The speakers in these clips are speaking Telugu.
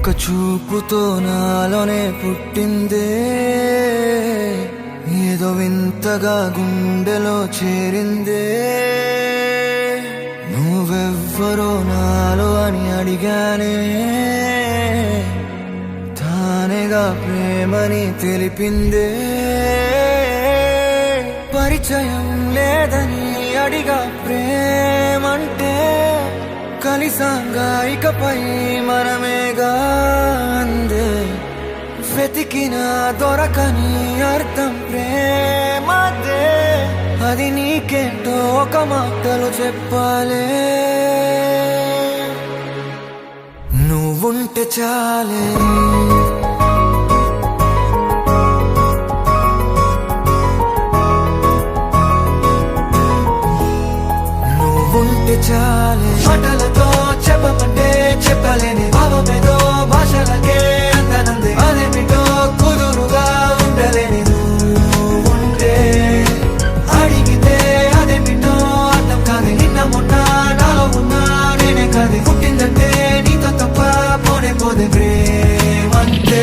ఒక చూపుతో నాలోనే పుట్టిందే, ఏదో వింతగా గుండెలో చేరిందే. నువ్వెవ్వరో నాలో అని అడిగానే, తానేగా ప్రేమని తెలిపిందే. పరిచయం లేదని అడిగా ప్రేమంటే, కలిసాంగా ఇకపై మనమేగా అందే. వెతికిన దొరకని అర్థం ప్రేమదే, అది నీకేంటో ఒక మాటలో చెప్పాలే. నువ్వుంటే చాలే, నువ్వుంటే చాలే. మాటలతో చెప్పమంటే చెప్పలేని భావమేదో భాషలకే అందనందే. అదేమిటో కుదురుగా ఉండలేని నువ్వుంటే, అడిగితే అదేమిటో అర్థం కాదు. నిన్న మొన్న నాలో ఉన్నా నేనే కాదు. పుట్టిందంటే నీతో తప్ప పోనే పోదే ప్రేమంతే.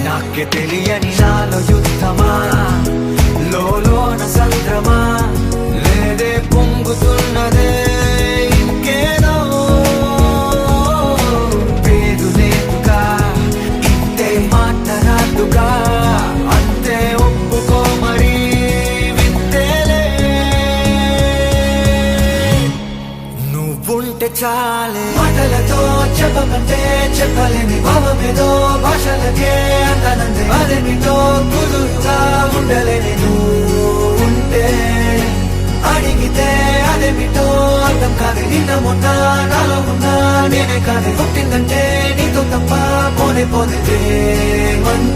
నాకే తెలియని నాలో యుద్ధమా, లోన సంద్రమా, లేదే పొంగుతున్నదే ఇంకేదో. పేరు లేదుగా ఇంతే మాట రాదుగా, అంతే ఒప్పుకో మరి వింతేలే. నువ్వుంటే చాలే. మాటలతో చెప్పమంటే చెప్పలేని భావమేదో భాషలకే అందనందే. అదేమిటో కుదురుగా ఉండలేని నువ్వుంటే, అడిగితే అదేమిటో అర్థం కాదు. నిన్న మొన్న నాలో ఉన్నా నేనే కాదు. పుట్టిందంటే నీతో తప్ప పోనే పోదే ప్రేమంతే.